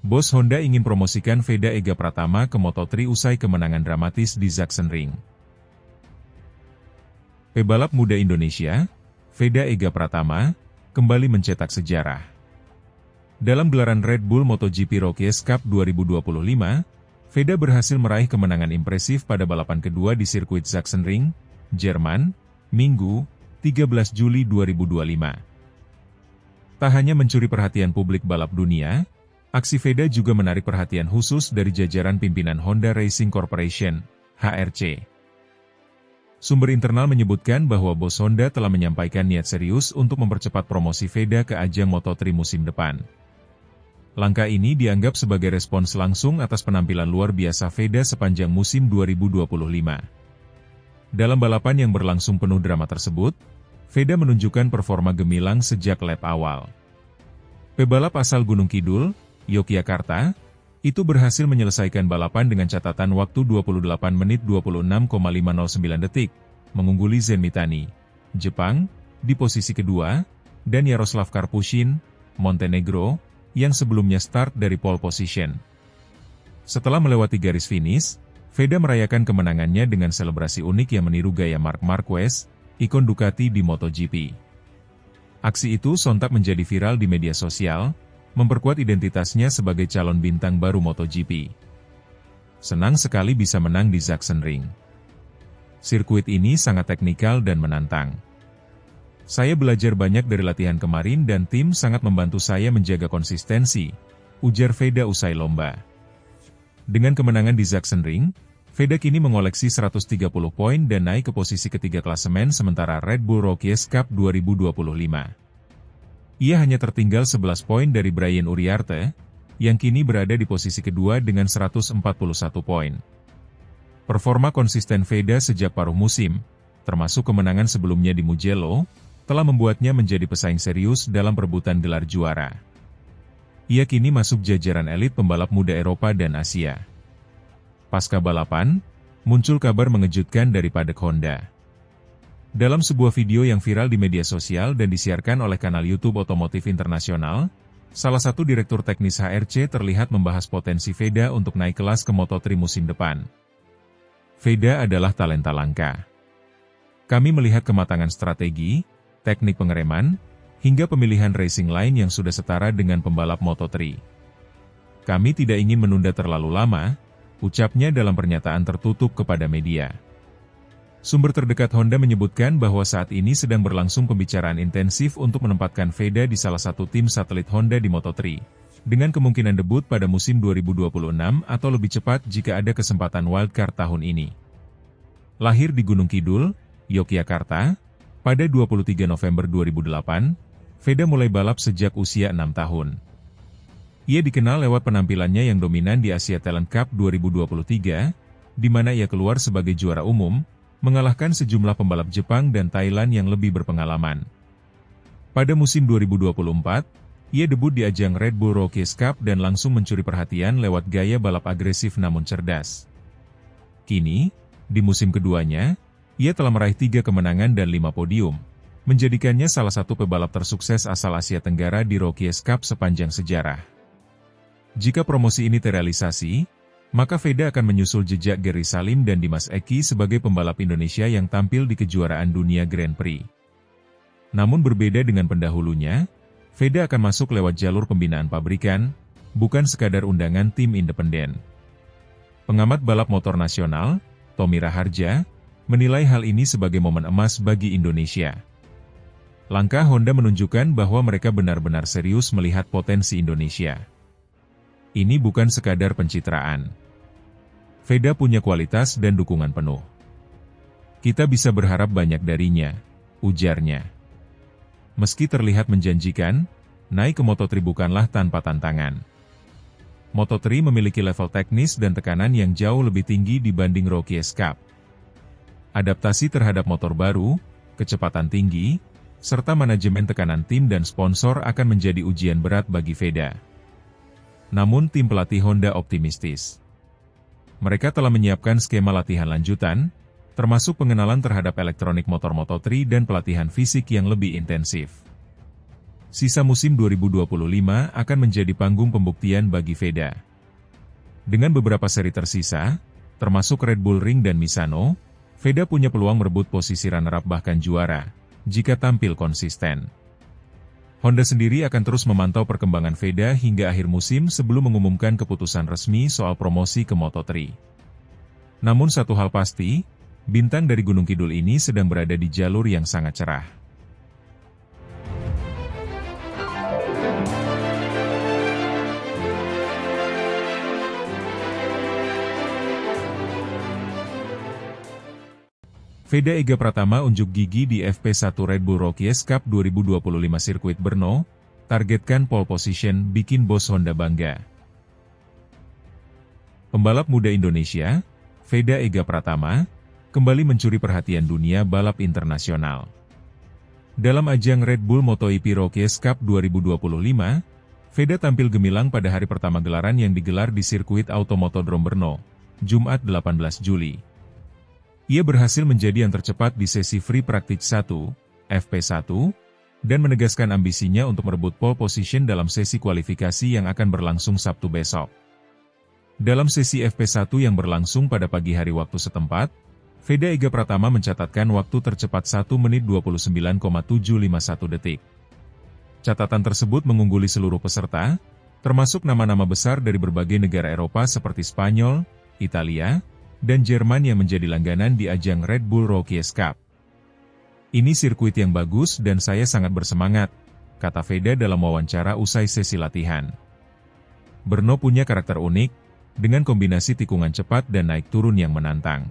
Bos Honda ingin promosikan Veda Ega Pratama ke Moto3 usai kemenangan dramatis di Sachsenring. Pebalap muda Indonesia, Veda Ega Pratama, kembali mencetak sejarah. Dalam gelaran Red Bull MotoGP Rookies Cup 2025, Veda berhasil meraih kemenangan impresif pada balapan kedua di sirkuit Sachsenring, Jerman, Minggu, 13 Juli 2025. Tak hanya mencuri perhatian publik balap dunia, aksi Veda juga menarik perhatian khusus dari jajaran pimpinan Honda Racing Corporation, HRC. Sumber internal menyebutkan bahwa bos Honda telah menyampaikan niat serius untuk mempercepat promosi Veda ke ajang Moto3 musim depan. Langkah ini dianggap sebagai respons langsung atas penampilan luar biasa Veda sepanjang musim 2025. Dalam balapan yang berlangsung penuh drama tersebut, Veda menunjukkan performa gemilang sejak lap awal. Pebalap asal Gunung Kidul, Yogyakarta, itu berhasil menyelesaikan balapan dengan catatan waktu 28 menit 26,509 detik, mengungguli Zen Mitani, Jepang, di posisi kedua, dan Yaroslav Karpušin, Montenegro, yang sebelumnya start dari pole position. Setelah melewati garis finish, Veda merayakan kemenangannya dengan selebrasi unik yang meniru gaya Marc Marquez, ikon Ducati di MotoGP. Aksi itu sontak menjadi viral di media sosial, memperkuat identitasnya sebagai calon bintang baru MotoGP. Senang sekali bisa menang di Sachsenring. Sirkuit ini sangat teknikal dan menantang. Saya belajar banyak dari latihan kemarin dan tim sangat membantu saya menjaga konsistensi, ujar Veda usai lomba. Dengan kemenangan di Sachsenring, Veda kini mengoleksi 130 poin dan naik ke posisi ketiga klasemen sementara Red Bull Rookies Cup 2025. Ia hanya tertinggal 11 poin dari Brian Uriarte, yang kini berada di posisi kedua dengan 141 poin. Performa konsisten Veda sejak paruh musim, termasuk kemenangan sebelumnya di Mugello, telah membuatnya menjadi pesaing serius dalam perebutan gelar juara. Ia kini masuk jajaran elit pembalap muda Eropa dan Asia. Pasca balapan, muncul kabar mengejutkan dari padek Honda. Dalam sebuah video yang viral di media sosial dan disiarkan oleh kanal YouTube Otomotif Internasional, salah satu direktur teknis HRC terlihat membahas potensi Veda untuk naik kelas ke Moto3 musim depan. Veda adalah talenta langka. Kami melihat kematangan strategi, teknik pengereman, hingga pemilihan racing line yang sudah setara dengan pembalap Moto3. Kami tidak ingin menunda terlalu lama, ucapnya dalam pernyataan tertutup kepada media. Sumber terdekat Honda menyebutkan bahwa saat ini sedang berlangsung pembicaraan intensif untuk menempatkan Veda di salah satu tim satelit Honda di Moto3, dengan kemungkinan debut pada musim 2026 atau lebih cepat jika ada kesempatan wildcard tahun ini. Lahir di Gunung Kidul, Yogyakarta, pada 23 November 2008, Veda mulai balap sejak usia 6 tahun. Ia dikenal lewat penampilannya yang dominan di Asia Talent Cup 2023, di mana ia keluar sebagai juara umum, mengalahkan sejumlah pembalap Jepang dan Thailand yang lebih berpengalaman. Pada musim 2024, ia debut di ajang Red Bull Rookies Cup dan langsung mencuri perhatian lewat gaya balap agresif namun cerdas. Kini, di musim keduanya, ia telah meraih 3 kemenangan dan 5 podium, menjadikannya salah satu pebalap tersukses asal Asia Tenggara di Rookies Cup sepanjang sejarah. Jika promosi ini terrealisasi, maka Veda akan menyusul jejak Gary Salim dan Dimas Eki sebagai pembalap Indonesia yang tampil di kejuaraan dunia Grand Prix. Namun berbeda dengan pendahulunya, Veda akan masuk lewat jalur pembinaan pabrikan, bukan sekadar undangan tim independen. Pengamat balap motor nasional, Tommy Raharja, menilai hal ini sebagai momen emas bagi Indonesia. Langkah Honda menunjukkan bahwa mereka benar-benar serius melihat potensi Indonesia. Ini bukan sekadar pencitraan. Veda punya kualitas dan dukungan penuh. Kita bisa berharap banyak darinya, ujarnya. Meski terlihat menjanjikan, naik ke Moto3 bukanlah tanpa tantangan. Moto3 memiliki level teknis dan tekanan yang jauh lebih tinggi dibanding Rookies Cup. Adaptasi terhadap motor baru, kecepatan tinggi, serta manajemen tekanan tim dan sponsor akan menjadi ujian berat bagi Veda. Namun tim pelatih Honda optimistis. Mereka telah menyiapkan skema latihan lanjutan, termasuk pengenalan terhadap elektronik motor Moto3 dan pelatihan fisik yang lebih intensif. sisa musim 2025 akan menjadi panggung pembuktian bagi Veda. Dengan beberapa seri tersisa, termasuk Red Bull Ring dan Misano, Veda punya peluang merebut posisi runner-up bahkan juara, jika tampil konsisten. Honda sendiri akan terus memantau perkembangan Veda hingga akhir musim sebelum mengumumkan keputusan resmi soal promosi ke Moto3. Namun satu hal pasti, bintang dari Gunung Kidul ini sedang berada di jalur yang sangat cerah. Veda Ega Pratama unjuk gigi di FP1 Red Bull Rookies Cup 2025 sirkuit Brno, targetkan pole position bikin bos Honda bangga. Pembalap muda Indonesia, Veda Ega Pratama, kembali mencuri perhatian dunia balap internasional. Dalam ajang Red Bull MotoGP Rookies Cup 2025, Veda tampil gemilang pada hari pertama gelaran yang digelar di sirkuit Automotodrome Brno, Jumat 18 Juli. Ia berhasil menjadi yang tercepat di sesi Free Practice 1, FP1, dan menegaskan ambisinya untuk merebut pole position dalam sesi kualifikasi yang akan berlangsung Sabtu besok. Dalam sesi FP1 yang berlangsung pada pagi hari waktu setempat, Veda Ega Pratama mencatatkan waktu tercepat 1 menit 29,751 detik. Catatan tersebut mengungguli seluruh peserta, termasuk nama-nama besar dari berbagai negara Eropa seperti Spanyol, Italia, dan Jerman yang menjadi langganan di ajang Red Bull Rookies Cup. Ini sirkuit yang bagus dan saya sangat bersemangat, kata Veda dalam wawancara usai sesi latihan. Brno punya karakter unik, dengan kombinasi tikungan cepat dan naik turun yang menantang.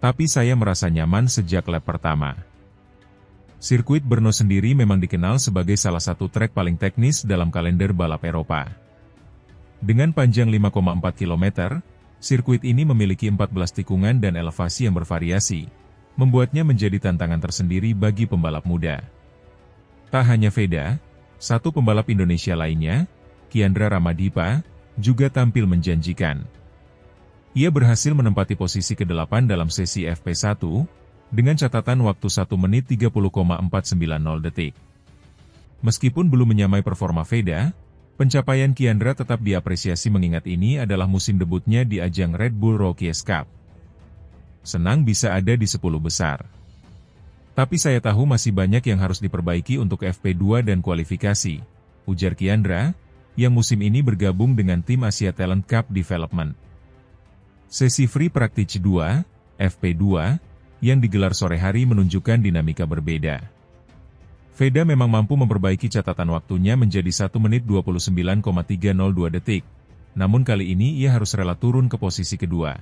Tapi saya merasa nyaman sejak lap pertama. Sirkuit Brno sendiri memang dikenal sebagai salah satu trek paling teknis dalam kalender balap Eropa. Dengan panjang 5,4 km, sirkuit ini memiliki 14 tikungan dan elevasi yang bervariasi, membuatnya menjadi tantangan tersendiri bagi pembalap muda. Tak hanya Veda, satu pembalap Indonesia lainnya, Kiandra Ramadipa, juga tampil menjanjikan. Ia berhasil menempati posisi ke-8 dalam sesi FP1, dengan catatan waktu 1 menit 30,490 detik. Meskipun belum menyamai performa Veda, pencapaian Kiandra tetap diapresiasi mengingat ini adalah musim debutnya di ajang Red Bull Rookies Cup. Senang bisa ada di 10 besar. Tapi saya tahu masih banyak yang harus diperbaiki untuk FP2 dan kualifikasi, ujar Kiandra, yang musim ini bergabung dengan tim Asia Talent Cup Development. Sesi Free Practice 2, FP2, yang digelar sore hari menunjukkan dinamika berbeda. Veda memang mampu memperbaiki catatan waktunya menjadi 1 menit 29,302 detik, namun kali ini ia harus rela turun ke posisi kedua.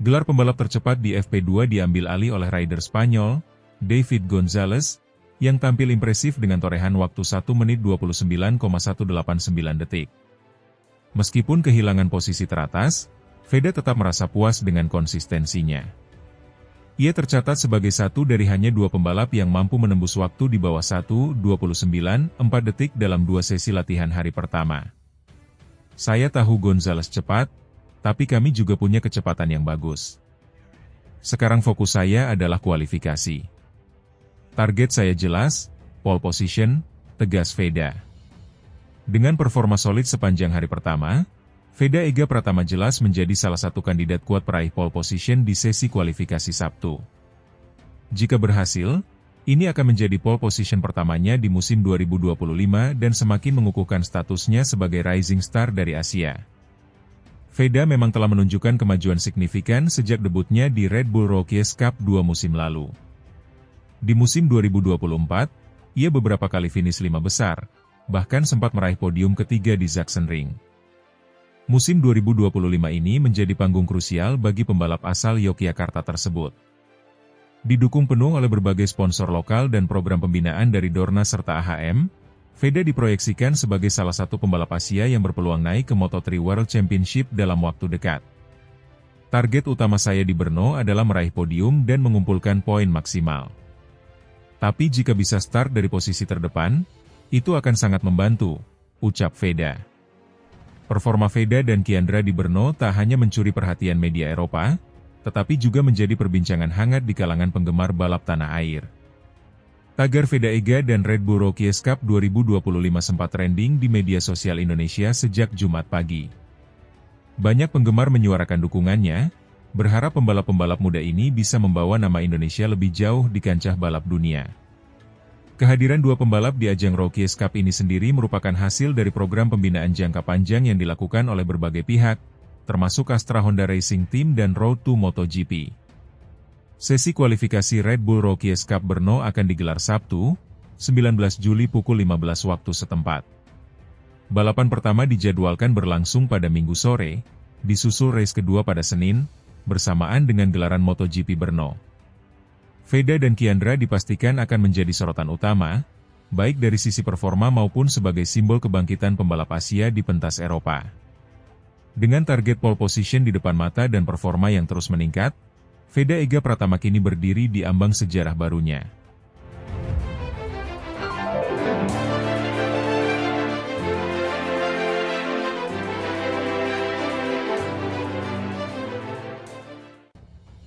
Gelar pembalap tercepat di FP2 diambil alih oleh rider Spanyol, David Gonzalez, yang tampil impresif dengan torehan waktu 1 menit 29,189 detik. Meskipun kehilangan posisi teratas, Veda tetap merasa puas dengan konsistensinya. Ia tercatat sebagai satu dari hanya 2 pembalap yang mampu menembus waktu di bawah 1:29.4 detik dalam 2 sesi latihan hari pertama. Saya tahu Gonzalez cepat, tapi kami juga punya kecepatan yang bagus. Sekarang fokus saya adalah kualifikasi. Target saya jelas, pole position, tegas Veda. Dengan performa solid sepanjang hari pertama, Veda Ega Pratama jelas menjadi salah satu kandidat kuat peraih pole position di sesi kualifikasi Sabtu. Jika berhasil, ini akan menjadi pole position pertamanya di musim 2025 dan semakin mengukuhkan statusnya sebagai rising star dari Asia. Veda memang telah menunjukkan kemajuan signifikan sejak debutnya di Red Bull Rookies Cup 2 musim lalu. Di musim 2024, ia beberapa kali finish 5 besar, bahkan sempat meraih podium ketiga di Sachsenring. Musim 2025 ini menjadi panggung krusial bagi pembalap asal Yogyakarta tersebut. Didukung penuh oleh berbagai sponsor lokal dan program pembinaan dari Dorna serta AHM, Veda diproyeksikan sebagai salah satu pembalap Asia yang berpeluang naik ke Moto3 World Championship dalam waktu dekat. Target utama saya di Brno adalah meraih podium dan mengumpulkan poin maksimal. Tapi jika bisa start dari posisi terdepan, itu akan sangat membantu, ucap Veda. Performa Veda dan Kiandra di Brno tak hanya mencuri perhatian media Eropa, tetapi juga menjadi perbincangan hangat di kalangan penggemar balap tanah air. Tagar Veda Ega dan Red Bull Rookies Cup 2025 sempat trending di media sosial Indonesia sejak Jumat pagi. Banyak penggemar menyuarakan dukungannya, berharap pembalap-pembalap muda ini bisa membawa nama Indonesia lebih jauh di kancah balap dunia. Kehadiran dua pembalap di ajang Rookies Cup ini sendiri merupakan hasil dari program pembinaan jangka panjang yang dilakukan oleh berbagai pihak, termasuk Astra Honda Racing Team dan Road to MotoGP. Sesi kualifikasi Red Bull Rookies Cup Brno akan digelar Sabtu, 19 Juli pukul 15 waktu setempat. Balapan pertama dijadwalkan berlangsung pada Minggu sore, disusul race kedua pada Senin, bersamaan dengan gelaran MotoGP Brno. Veda dan Kiandra dipastikan akan menjadi sorotan utama, baik dari sisi performa maupun sebagai simbol kebangkitan pembalap Asia di pentas Eropa. Dengan target pole position di depan mata dan performa yang terus meningkat, Veda Ega Pratama kini berdiri di ambang sejarah barunya.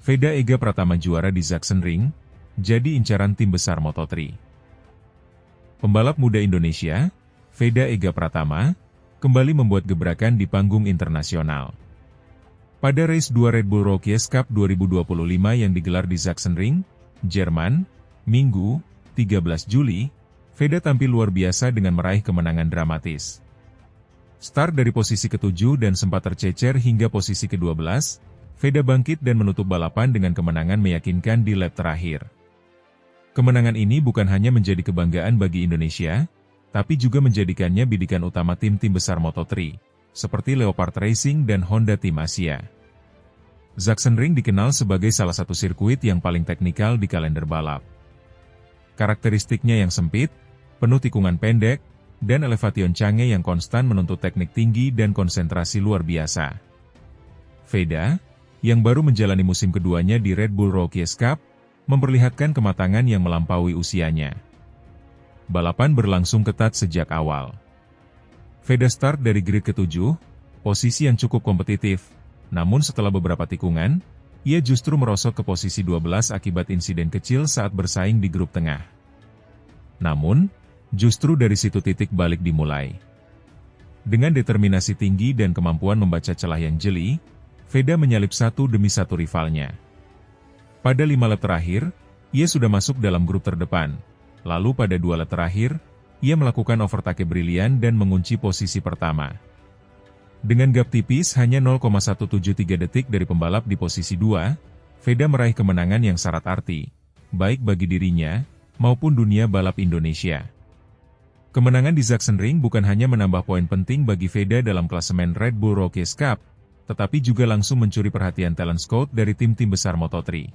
Veda Ega Pratama juara di Sachsenring, jadi incaran tim besar Moto3. Pembalap muda Indonesia, Veda Ega Pratama, kembali membuat gebrakan di panggung internasional. Pada race 2 Red Bull Rookies Cup 2025 yang digelar di Sachsenring, Jerman, Minggu, 13 Juli, Veda tampil luar biasa dengan meraih kemenangan dramatis. Start dari posisi ke-7 dan sempat tercecer hingga posisi ke-12, Veda bangkit dan menutup balapan dengan kemenangan meyakinkan di lap terakhir. Kemenangan ini bukan hanya menjadi kebanggaan bagi Indonesia, tapi juga menjadikannya bidikan utama tim-tim besar Moto3, seperti Leopard Racing dan Honda Tim Asia. Sachsenring dikenal sebagai salah satu sirkuit yang paling teknikal di kalender balap. Karakteristiknya yang sempit, penuh tikungan pendek, dan elevation canggih yang konstan menuntut teknik tinggi dan konsentrasi luar biasa. Veda, yang baru menjalani musim keduanya di Red Bull Rookies Cup, memperlihatkan kematangan yang melampaui usianya. Balapan berlangsung ketat sejak awal. Veda start dari grid ke-7, posisi yang cukup kompetitif, namun setelah beberapa tikungan, ia justru merosot ke posisi 12 akibat insiden kecil saat bersaing di grup tengah. Namun, justru dari situ titik balik dimulai. Dengan determinasi tinggi dan kemampuan membaca celah yang jeli, Veda menyalip satu demi satu rivalnya. Pada 5 lap terakhir, ia sudah masuk dalam grup terdepan, lalu pada 2 lap terakhir, ia melakukan overtake brilian dan mengunci posisi pertama. Dengan gap tipis hanya 0,173 detik dari pembalap di posisi 2, Veda meraih kemenangan yang syarat arti, baik bagi dirinya, maupun dunia balap Indonesia. Kemenangan di Sachsenring bukan hanya menambah poin penting bagi Veda dalam klasemen Red Bull Rookies Cup, tetapi juga langsung mencuri perhatian talent scout dari tim-tim besar Moto3.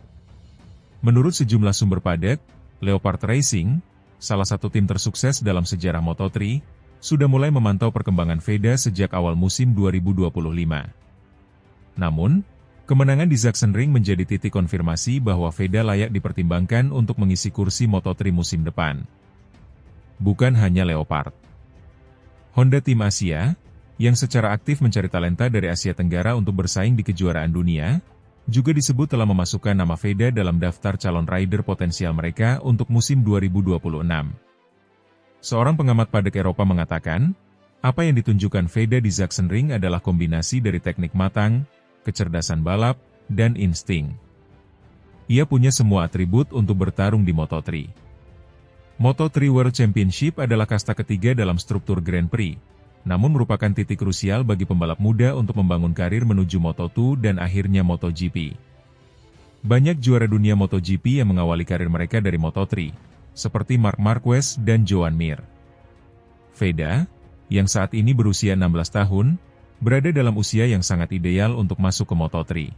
Menurut sejumlah sumber padat, Leopard Racing, salah satu tim tersukses dalam sejarah Moto3, sudah mulai memantau perkembangan Veda sejak awal musim 2025. Namun, kemenangan di Sachsenring menjadi titik konfirmasi bahwa Veda layak dipertimbangkan untuk mengisi kursi Moto3 musim depan. Bukan hanya Leopard. Honda Tim Asia, yang secara aktif mencari talenta dari Asia Tenggara untuk bersaing di kejuaraan dunia, juga disebut telah memasukkan nama Veda dalam daftar calon rider potensial mereka untuk musim 2026. Seorang pengamat padek Eropa mengatakan, apa yang ditunjukkan Veda di Sachsenring adalah kombinasi dari teknik matang, kecerdasan balap, dan insting. Ia punya semua atribut untuk bertarung di Moto3. Moto3 World Championship adalah kasta ketiga dalam struktur Grand Prix, namun merupakan titik krusial bagi pembalap muda untuk membangun karir menuju Moto2 dan akhirnya MotoGP. Banyak juara dunia MotoGP yang mengawali karir mereka dari Moto3, seperti Marc Marquez dan Joan Mir. Veda, yang saat ini berusia 16 tahun, berada dalam usia yang sangat ideal untuk masuk ke Moto3.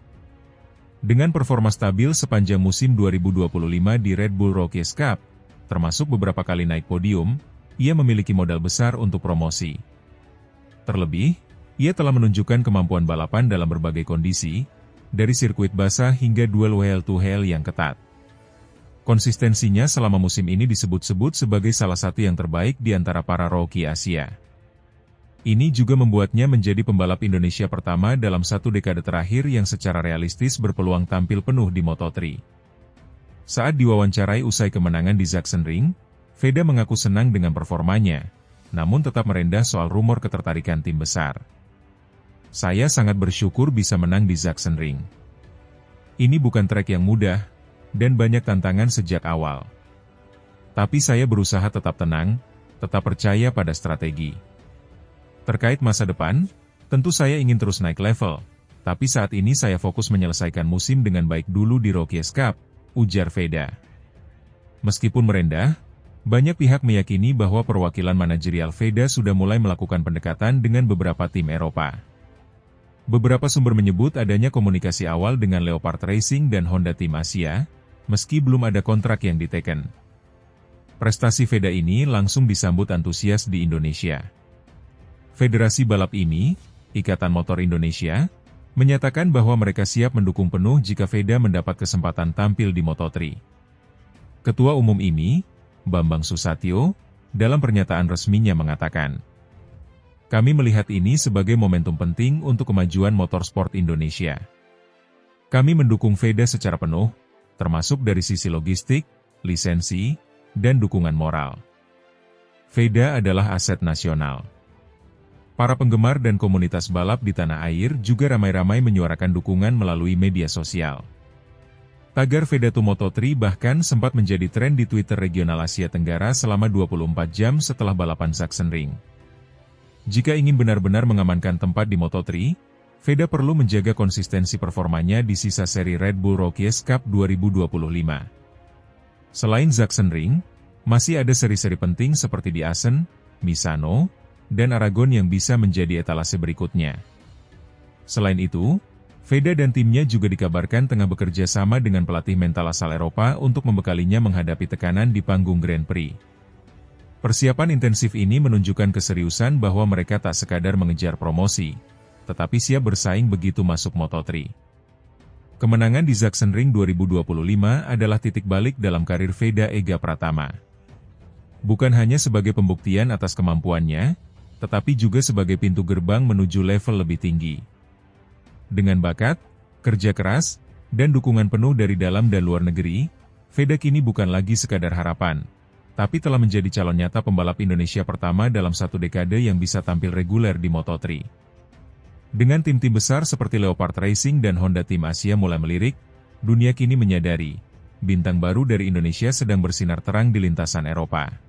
Dengan performa stabil sepanjang musim 2025 di Red Bull Rookies Cup, termasuk beberapa kali naik podium, ia memiliki modal besar untuk promosi. Terlebih, ia telah menunjukkan kemampuan balapan dalam berbagai kondisi, dari sirkuit basah hingga duel wheel-to-wheel yang ketat. Konsistensinya selama musim ini disebut-sebut sebagai salah satu yang terbaik di antara para rookie Asia. Ini juga membuatnya menjadi pembalap Indonesia pertama dalam satu dekade terakhir yang secara realistis berpeluang tampil penuh di Moto3. Saat diwawancarai usai kemenangan di Sachsenring, Veda mengaku senang dengan performanya, namun tetap merendah soal rumor ketertarikan tim besar. Saya sangat bersyukur bisa menang di Sachsenring. Ini bukan trek yang mudah, dan banyak tantangan sejak awal. Tapi saya berusaha tetap tenang, tetap percaya pada strategi. Terkait masa depan, tentu saya ingin terus naik level, tapi saat ini saya fokus menyelesaikan musim dengan baik dulu di Rookies Cup, ujar Veda. Meskipun merendah, banyak pihak meyakini bahwa perwakilan manajerial Veda sudah mulai melakukan pendekatan dengan beberapa tim Eropa. Beberapa sumber menyebut adanya komunikasi awal dengan Leopard Racing dan Honda Tim Asia, meski belum ada kontrak yang diteken. Prestasi Veda ini langsung disambut antusias di Indonesia. Federasi balap ini, Ikatan Motor Indonesia, menyatakan bahwa mereka siap mendukung penuh jika Veda mendapat kesempatan tampil di Moto3. Ketua Umum ini, Bambang Susatyo, dalam pernyataan resminya mengatakan, "Kami melihat ini sebagai momentum penting untuk kemajuan motorsport Indonesia. Kami mendukung Veda secara penuh, termasuk dari sisi logistik, lisensi, dan dukungan moral. Veda adalah aset nasional." Para penggemar dan komunitas balap di tanah air juga ramai-ramai menyuarakan dukungan melalui media sosial. Tagar Veda to Moto3 bahkan sempat menjadi tren di Twitter regional Asia Tenggara selama 24 jam setelah balapan Sachsenring. Jika ingin benar-benar mengamankan tempat di Moto3, Veda perlu menjaga konsistensi performanya di sisa seri Red Bull Rookies Cup 2025. Selain Sachsenring, masih ada seri-seri penting seperti di Assen, Misano, dan Aragon yang bisa menjadi etalase berikutnya. Selain itu, Veda dan timnya juga dikabarkan tengah bekerja sama dengan pelatih mental asal Eropa untuk membekalinya menghadapi tekanan di panggung Grand Prix. Persiapan intensif ini menunjukkan keseriusan bahwa mereka tak sekadar mengejar promosi, tetapi siap bersaing begitu masuk Moto3. Kemenangan di Sachsenring 2025 adalah titik balik dalam karir Veda Ega Pratama. Bukan hanya sebagai pembuktian atas kemampuannya, tetapi juga sebagai pintu gerbang menuju level lebih tinggi. Dengan bakat, kerja keras, dan dukungan penuh dari dalam dan luar negeri, Veda kini bukan lagi sekadar harapan, tapi telah menjadi calon nyata pembalap Indonesia pertama dalam satu dekade yang bisa tampil reguler di Moto3. Dengan tim-tim besar seperti Leopard Racing dan Honda Tim Asia mulai melirik, dunia kini menyadari, bintang baru dari Indonesia sedang bersinar terang di lintasan Eropa.